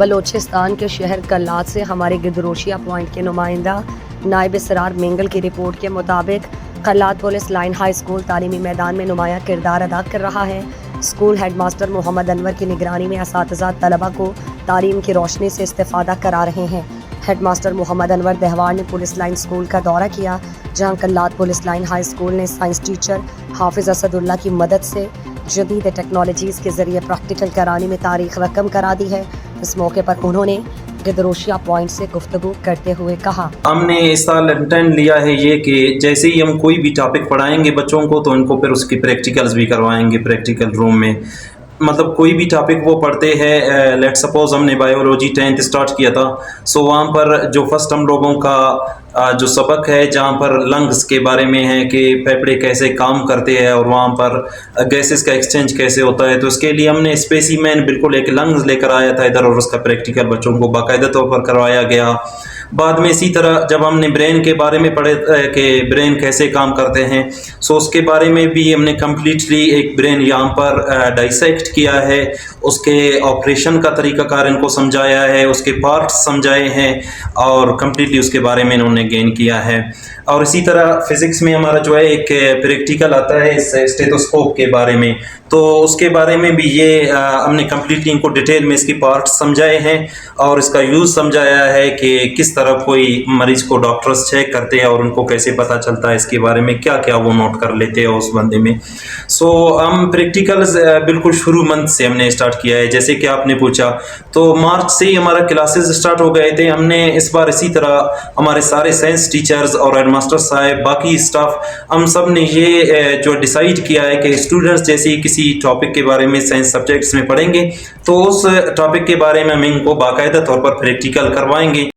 بلوچستان کے شہر کلات سے ہمارے گدروشیا پوائنٹ کے نمائندہ نائب اسرار مینگل کی رپورٹ کے مطابق Kalat police line high school تعلیمی میدان میں نمایاں کردار ادا کر رہا ہے۔ School head master Muhammad Anwar کی نگرانی میں اساتذہ طلبہ کو تعلیم کی روشنی سے استفادہ کرا رہے ہیں۔ ہیڈ ماسٹر محمد انور دہوار نے پولیس لائن اسکول کا دورہ کیا، جہاں Kalat police line high school نے سائنس ٹیچر حافظ اسد اللہ کی مدد سے جدید ٹیکنالوجیز کے ذریعے پریکٹیکل کرانے میں تاریخ رقم کرا دی ہے۔ اس موقع پر انہوں نے گدروشیا پوائنٹ سے گفتگو کرتے ہوئے کہا، ہم نے اس سال انٹینڈ لیا ہے یہ کہ جیسے ہی ہم کوئی بھی ٹاپک پڑھائیں گے بچوں کو تو ان کو پھر اس کی پریکٹیکلز بھی کروائیں گے پریکٹیکل روم میں۔ مطلب کوئی بھی ٹاپک وہ پڑھتے ہیں، لیٹ سپوز ہم نے بایولوجی 10th اسٹارٹ کیا تھا، سو وہاں پر جو فرسٹ ہم لوگوں کا جو سبق ہے جہاں پر لنگز کے بارے میں ہے کہ پھیپھڑے کیسے کام کرتے ہیں اور وہاں پر گیسز کا ایکسچینج کیسے ہوتا ہے، تو اس کے لیے ہم نے اسپیسیمین بالکل ایک لنگز لے کر آیا تھا ادھر اور اس کا پریکٹیکل بچوں کو باقاعدہ طور پر کروایا گیا۔ بعد میں اسی طرح جب ہم نے برین کے بارے میں پڑھے کہ برین کیسے کام کرتے ہیں، سو اس کے بارے میں بھی ہم نے کمپلیٹلی ایک برین یہاں پر ڈائسیکٹ کیا ہے، اس کے آپریشن کا طریقہ کار ان کو سمجھایا ہے، اس کے پارٹس سمجھائے ہیں اور کمپلیٹلی اس کے بارے میں انہوں نے گین کیا ہے۔ اور اسی طرح فزکس میں ہمارا جو ہے ایک پریکٹیکل آتا ہے اس اسٹیتھوسکوپ کے بارے میں، تو اس کے بارے میں بھی یہ ہم نے کمپلیٹلی ان کو ڈیٹیل میں اس کی پارٹس سمجھائے ہیں اور اس کا یوز سمجھایا ہے کہ کس طرح کوئی مریض کو ڈاکٹرز چیک کرتے ہیں اور ان کو کیسے پتہ چلتا ہے اس کے بارے میں کیا کیا وہ نوٹ کر لیتے ہیں اس بندے میں۔ سو ہم پریکٹیکلز بالکل شروع منتھ سے ہم نے اسٹارٹ کیا ہے، جیسے کہ آپ نے پوچھا تو مارچ سے ہی ہمارا کلاسز اسٹارٹ ہو گئے تھے۔ ہم نے اس بار اسی طرح ہمارے سارے سائنس ٹیچرز اور ہیڈ ماسٹر صاحب باقی اسٹاف ہم سب نے یہ جو ڈیسائیڈ کیا ہے کہ اسٹوڈنٹس جیسے ہی کسی ٹاپک کے بارے میں سائنس سبجیکٹس میں پڑھیں گے تو اس ٹاپک کے بارے میں ہم ان کو باقاعدہ طور پر پریکٹیکل کروائیں گے۔